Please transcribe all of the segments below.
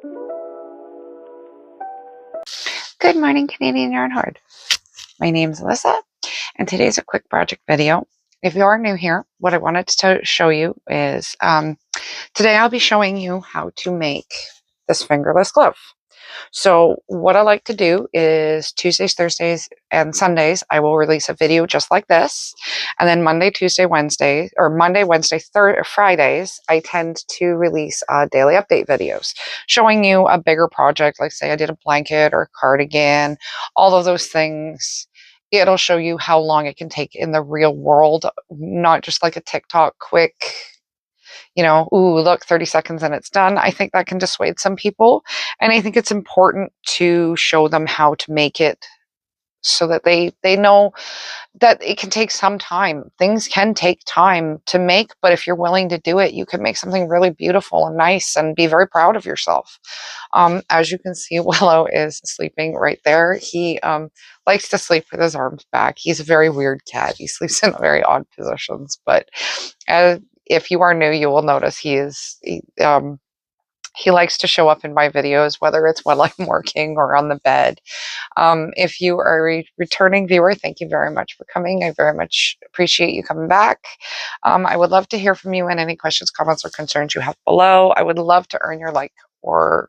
Good morning, Canadian Yarn Horde. My name is Alyssa, and today's a quick project video. If you are new here, what I wanted to show you is today I'll be showing you how to make this fingerless glove. So what I like to do is Tuesdays, Thursdays, and Sundays, I will release a video just like this. And then Monday, Tuesday, Wednesday, or Monday, Wednesday, Fridays, I tend to release daily update videos showing you a bigger project. Like say I did a blanket or a cardigan, all of those things. It'll show you how long it can take in the real world, not just like a TikTok quick, you know, ooh, look, 30 seconds and it's done. I think that can dissuade some people. And I think it's important to show them how to make it so that they know that it can take some time. Things can take time to make, but if you're willing to do it, you can make something really beautiful and nice and be very proud of yourself. As you can see, Willow is sleeping right there. He likes to sleep with his arms back. He's a very weird cat. He sleeps in very odd positions, but if you are new, you will notice he likes to show up in my videos, whether it's while I'm working or on the bed. If you are a returning viewer, thank you very much for coming. I very much appreciate you coming back. I would love to hear from you and any questions, comments, or concerns you have below. I would love to earn your like or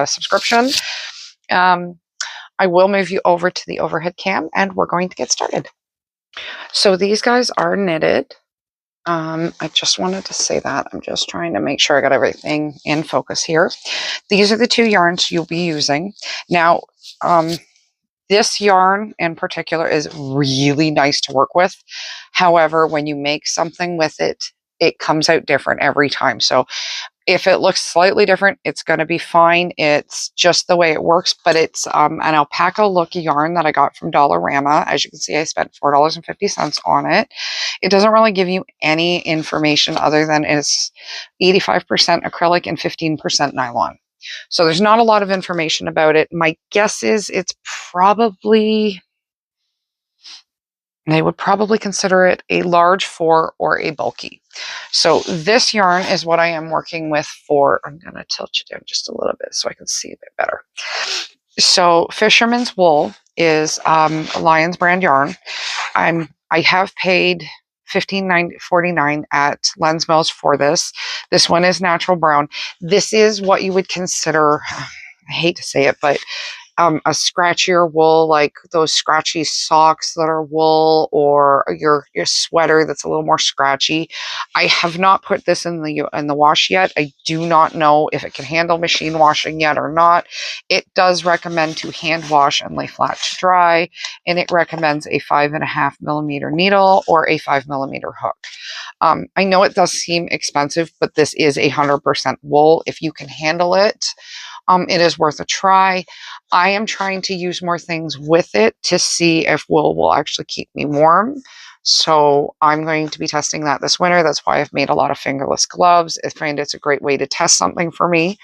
subscription. I will move you over to the overhead cam and we're going to get started. So these guys are knitted. I just wanted to say that. I'm just trying to make sure I got everything in focus here. These are the two yarns you'll be using. Now, this yarn in particular is really nice to work with. However, when you make something with it, it comes out different every time. So if it looks slightly different, it's going to be fine. It's just the way it works, but it's an alpaca look yarn that I got from Dollarama. As you can see, I spent $4.50 on it. It doesn't really give you any information other than it's 85% acrylic and 15% nylon. So there's not a lot of information about it. My guess is it's probably, they would probably consider it a large 4 or a bulky. So this yarn is what I am working with for, I'm going to tilt you down just a little bit so I can see a bit better. So Fisherman's Wool is a Lion's brand yarn. I have paid $15.49 at Lens Mills for this. This one is natural brown. This is what you would consider, I hate to say it, but a scratchier wool, like those scratchy socks that are wool, or your sweater that's a little more scratchy. I have not put this in the wash yet. I do not know if it can handle machine washing yet or not. It does recommend to hand wash and lay flat to dry, and it recommends a 5.5mm needle or a 5mm hook. I know it does seem expensive, but this is 100% wool. If you can handle it, it is worth a try. I am trying to use more things with it to see if wool will actually keep me warm. So I'm going to be testing that this winter. That's why I've made a lot of fingerless gloves. I find it's a great way to test something for me.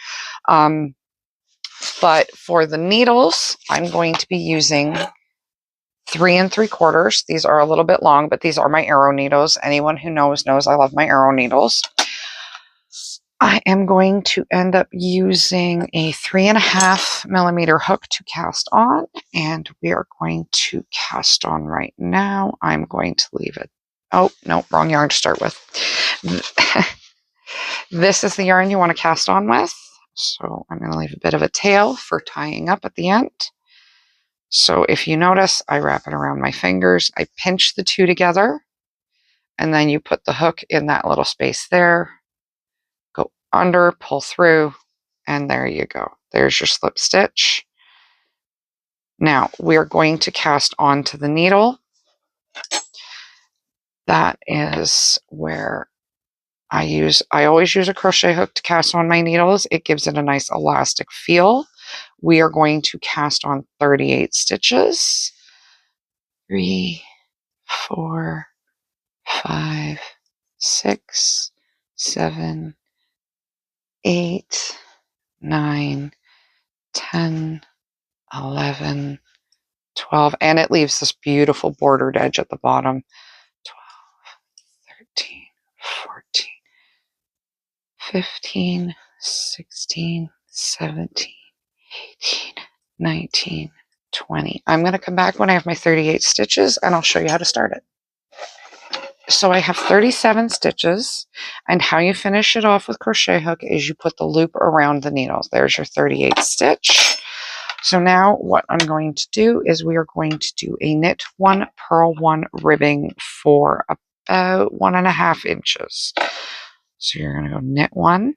But for the needles, I'm going to be using 3 3/4. These are a little bit long, but these are my arrow needles. Anyone who knows I love my arrow needles. I am going to end up using a 3.5mm hook to cast on, and we are going to cast on right now. I'm going to leave it. Oh, no, wrong yarn to start with. This is the yarn you want to cast on with. So I'm going to leave a bit of a tail for tying up at the end. So if you notice, I wrap it around my fingers. I pinch the two together, and then you put the hook in that little space there. Go under, pull through, and there you go. There's your slip stitch. Now we're going to cast onto the needle. That is where I always use a crochet hook to cast on my needles. It gives it a nice elastic feel. We are going to cast on 38 stitches. 3, 4, 5, 6, 7, 8, 9, 10, 11, 12, and it leaves this beautiful bordered edge at the bottom. 12, 13, 14, 15, 16, 17, 18, 19, 20. I'm going to come back when I have my 38 stitches and I'll show you how to start it. So I have 37 stitches, and how you finish it off with crochet hook is you put the loop around the needle. There's your 38th stitch. So now what I'm going to do is we are going to do a knit 1, purl 1 ribbing for about 1.5 inches. So you're going to go knit 1,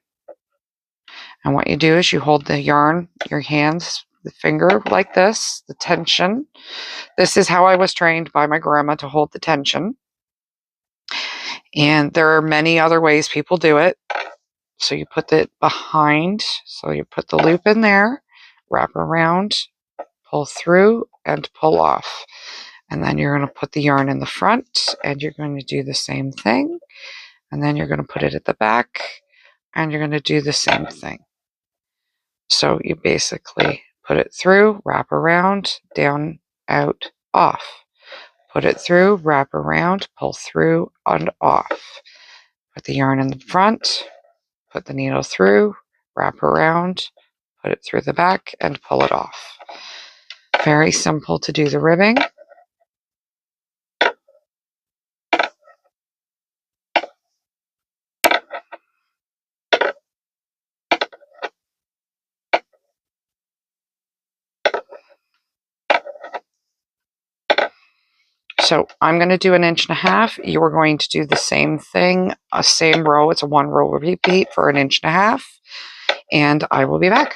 and what you do is you hold the yarn, your hands, the finger like this, the tension. This is how I was trained by my grandma to hold the tension. And there are many other ways people do it. So you put it behind, so you put the loop in there, wrap around, pull through, and pull off. And then you're going to put the yarn in the front, and you're going to do the same thing. And then you're going to put it at the back, and you're going to do the same thing. So you basically put it through, wrap around, down, out, off. Put it through, wrap around, pull through, and off. Put the yarn in the front, put the needle through, wrap around, put it through the back, and pull it off. Very simple to do the ribbing. So I'm going to do 1.5 inches. You're going to do the same thing, a same row. It's a 1 row repeat for 1.5 inches. And I will be back.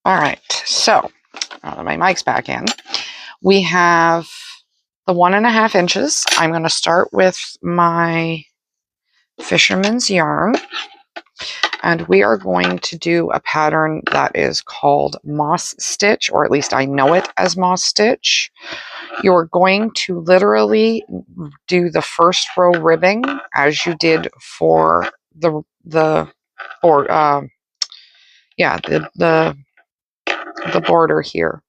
All right, so now that my mic's back in, we have the 1.5 inches. I'm going to start with my fisherman's yarn, and we are going to do a pattern that is called moss stitch, or at least I know it as moss stitch. You're going to literally do the first row ribbing as you did for the border here.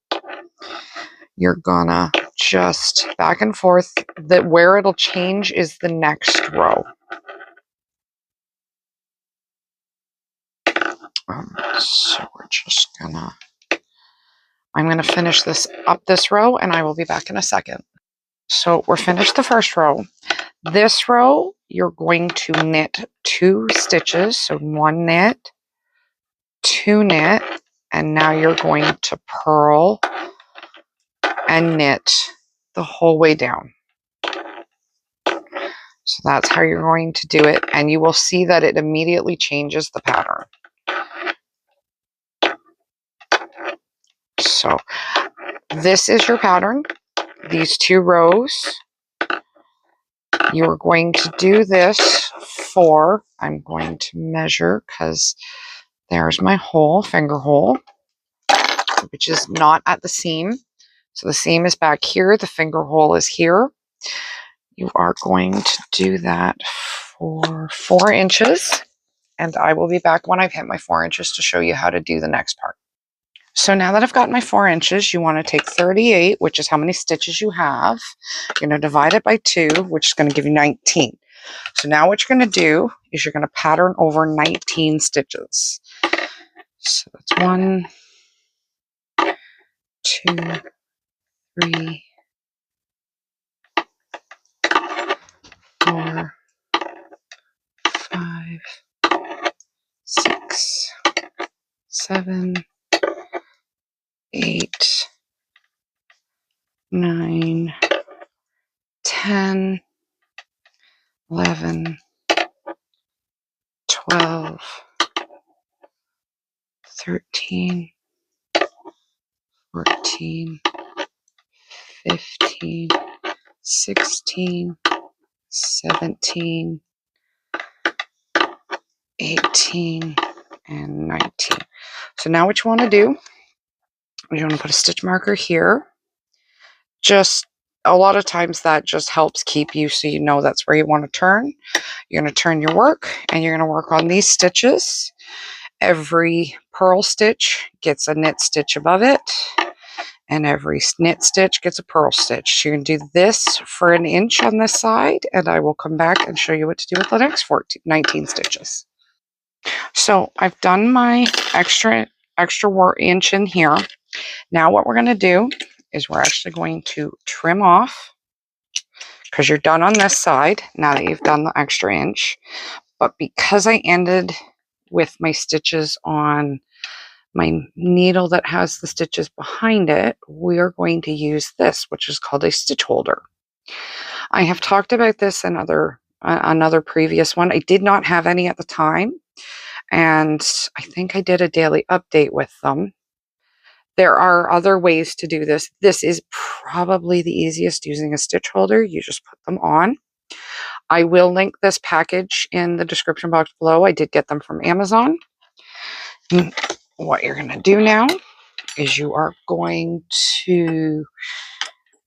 You're gonna just back and forth. That where it'll change is the next row. So we're just I'm gonna finish this up this row, and I will be back in a second. So we're finished the first row. This row, you're going to knit 2 stitches. So 1 knit, 2 knit, and now you're going to purl and knit the whole way down. So that's how you're going to do it, and you will see that it immediately changes the pattern. So this is your pattern, these 2 rows. You're going to do this for, I'm going to measure because there's my hole, finger hole, which is not at the seam. So the seam is back here, the finger hole is here. You are going to do that for 4 inches, and I will be back when I've hit my 4 inches to show you how to do the next part. So now that I've got my 4 inches, you want to take 38, which is how many stitches you have. You're going to divide it by 2, which is going to give you 19. So now what you're going to do is you're going to pattern over 19 stitches. So that's 1, 2, 3, 4, 5, 6, 7, 8, 9, 10, 11, 12, 13, 14, 15, 16, 17, 18, and 19. So now what you want to do, you want to put a stitch marker here. Just a lot of times that just helps keep you so you know that's where you want to turn. You're going to turn your work, and you're going to work on these stitches. every purl stitch gets a knit stitch above it, and every knit stitch gets a purl stitch. You're going to do this for an inch on this side, and I will come back and show you what to do with the next 19 stitches. So I've done my extra inch in here. Now what we're going to do is we're actually going to trim off, because you're done on this side now that you've done the extra inch. But because I ended with my stitches on my needle that has the stitches behind it, we are going to use this, which is called a stitch holder. I have talked about this in another previous one. I did not have any at the time, and I think I did a daily update with them. There are other ways to do this. This is probably the easiest, using a stitch holder. You just put them on. I will link this package in the description box below. I did get them from Amazon. What you're going to do now is you are going to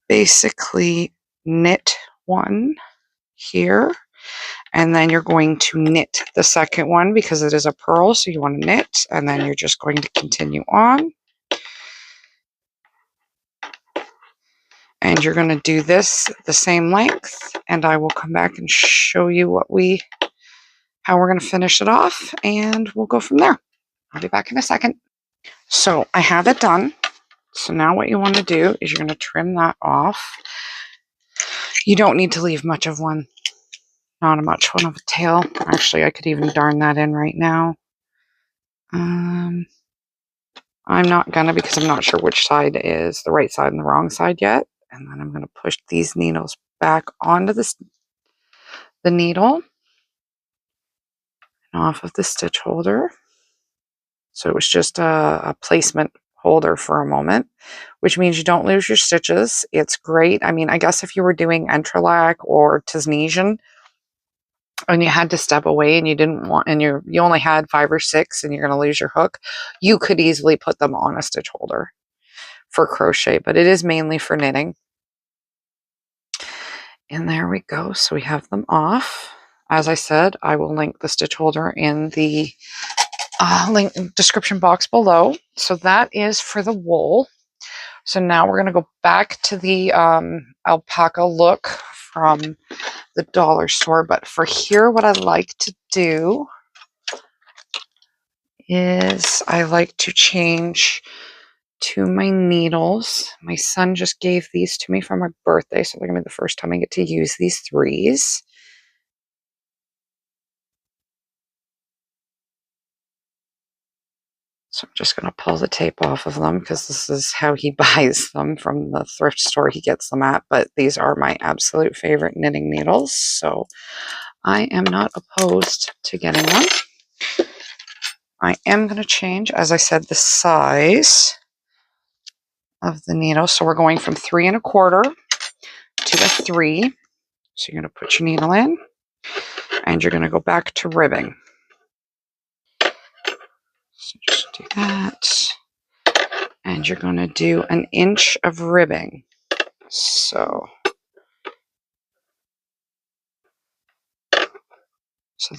basically knit one here, and then you're going to knit the second one because it is a purl, so you want to knit, and then you're just going to continue on. And you're going to do this the same length, and I will come back and show you how we're going to finish it off, and we'll go from there. I'll be back in a second. So I have it done. So now what you want to do is you're going to trim that off. You don't need to leave much of one, not a much one of a tail. Actually, I could even darn that in right now. I'm not gonna, because I'm not sure which side is the right side and the wrong side yet. And then I'm going to push these needles back onto the needle and off of the stitch holder. So it was just a placement holder for a moment, which means you don't lose your stitches. It's great. I mean, I guess if you were doing entrelac or Tisnesian and you had to step away and you didn't want, and you only had 5 or 6 and you're going to lose your hook, you could easily put them on a stitch holder for crochet, but it is mainly for knitting. And there we go. So we have them off. As I said, I will link the stitch holder in the link description box below. So that is for the wool. So now we're going to go back to the alpaca look from the dollar store. But for here, what I like to do is I like to change to my needles. My son just gave these to me for my birthday, so they're going to be the first time I get to use these 3s. So I'm just going to pull the tape off of them because this is how he buys them, from the thrift store he gets them at. But these are my absolute favorite knitting needles, so I am not opposed to getting one. I am going to change, as I said, the size of the needle. So we're going from 3 1/4 to the 3. So you're going to put your needle in and you're going to go back to ribbing. So just do that. And you're going to do an inch of ribbing. So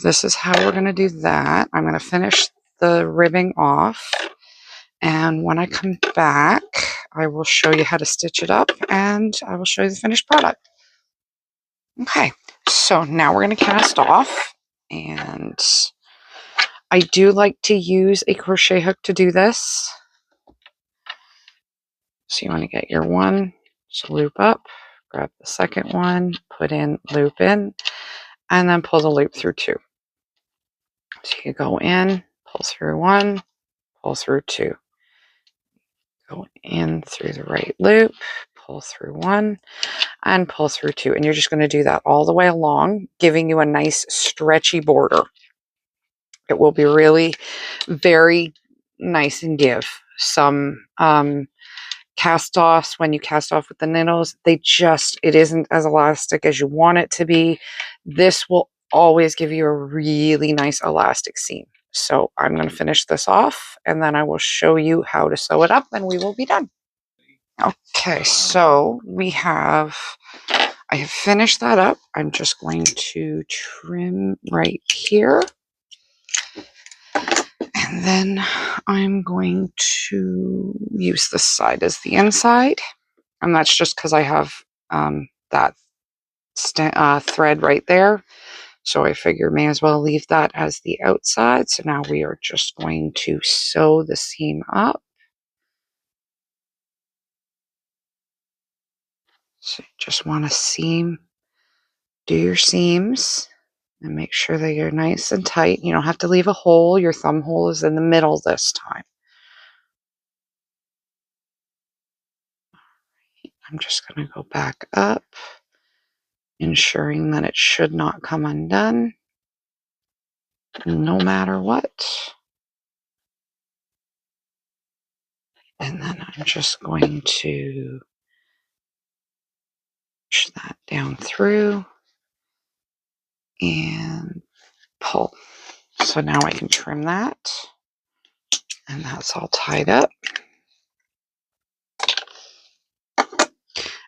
this is how we're going to do that. I'm going to finish the ribbing off. And when I come back, I will show you how to stitch it up and I will show you the finished product. Okay, so now we're going to cast off. And I do like to use a crochet hook to do this. So you want to get your one, so loop up, grab the second one, put in, loop in, and then pull the loop through 2. So you go in, pull through 1, pull through 2. Go in through the right loop, pull through 1, and pull through 2. And you're just going to do that all the way along, giving you a nice stretchy border. It will be really very nice and give. Some cast offs, when you cast off with the needles, it isn't as elastic as you want it to be. This will always give you a really nice elastic seam. So I'm going to finish this off and then I will show you how to sew it up and we will be done. Okay, so I have finished that up. I'm just going to trim right here. And And then I'm going to use this side as the inside. And that's just because I have that thread right there. So I figure may as well leave that as the outside. So now we are just going to sew the seam up. So you just want to do your seams and make sure that you're nice and tight. You don't have to leave a hole. Your thumb hole is in the middle this time. I'm just going to go back up, ensuring that it should not come undone no matter what. And then I'm just going to push that down through and pull. So now I can trim that, and that's all tied up.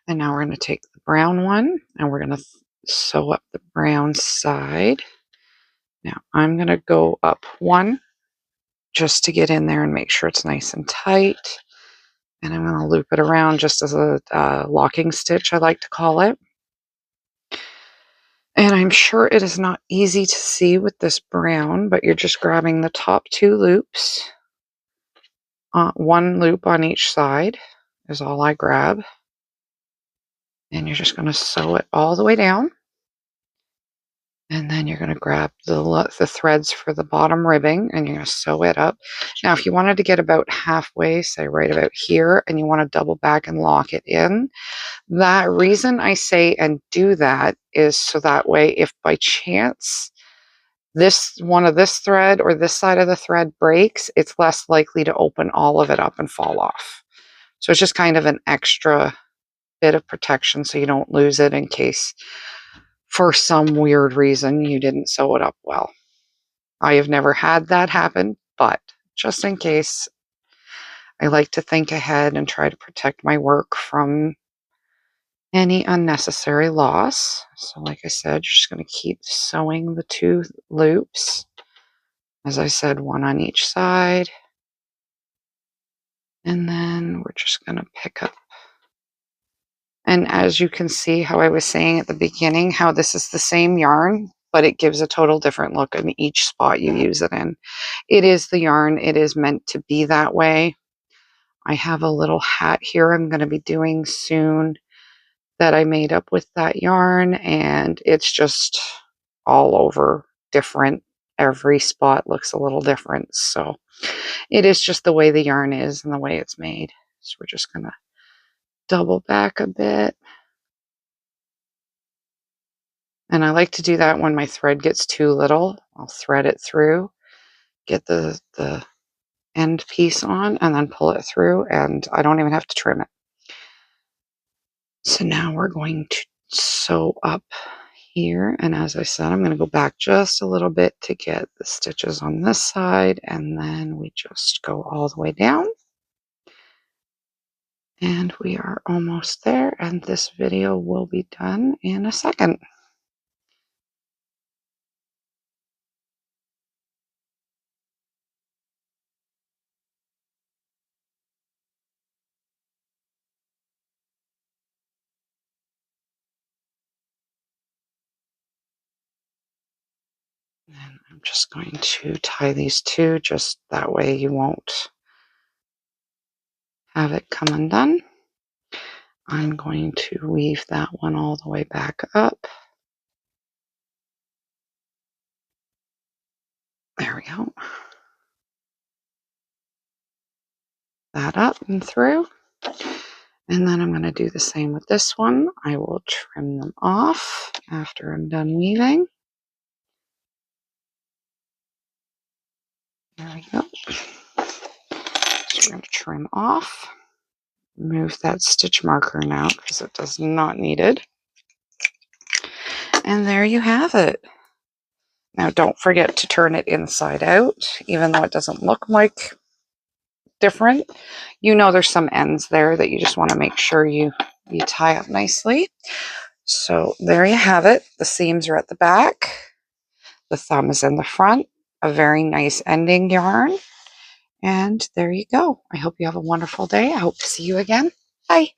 And now we're going to take the brown one and we're going to sew up the brown side. Now I'm going to go up one just to get in there and make sure it's nice and tight. And I'm going to loop it around just as a locking stitch, I like to call it. And I'm sure it is not easy to see with this brown, but you're just grabbing the top two loops. One loop on each side is all I grab. And you're just going to sew it all the way down. And then you're going to grab the threads for the bottom ribbing and you're going to sew it up. Now, if you wanted to get about halfway, say right about here, and you want to double back and lock it in, that reason I say and do that is so that way if by chance this thread or this side of the thread breaks, it's less likely to open all of it up and fall off. So it's just kind of an extra bit of protection so you don't lose it in case for some weird reason you didn't sew it up well. I have never had that happen, but just in case, I like to think ahead and try to protect my work from any unnecessary loss. So like I said, you're just going to keep sewing the two loops. As I said, one on each side. And then we're just going to pick up. And as you can see how I was saying at the beginning, how this is the same yarn, but it gives a total different look in each spot you use it in. It is the yarn. It is meant to be that way. I have a little hat here I'm going to be doing soon that I made up with that yarn, and it's just all over different. Every spot looks a little different. So it is just the way the yarn is and the way it's made. So we're just going to double back a bit. And I like to do that when my thread gets too little. I'll thread it through, get the end piece on, and then pull it through, and I don't even have to trim it. So now we're going to sew up here. And as I said, I'm going to go back just a little bit to get the stitches on this side, and then we just go all the way down. And we are almost there, and this video will be done in a second. And I'm just going to tie these two, just that way you won't have it come undone. I'm going to weave that one all the way back up. There we go. That up and through. And then I'm going to do the same with this one. I will trim them off after I'm done weaving. There we go. So we're going to trim off. Remove that stitch marker now because it does not need it. And there you have it. Now don't forget to turn it inside out, even though it doesn't look like different. You know there's some ends there that you just want to make sure you tie up nicely. So there you have it. The seams are at the back. The thumb is in the front. a very nice ending yarn. And there you go. I hope you have a wonderful day. I hope to see you again. Bye.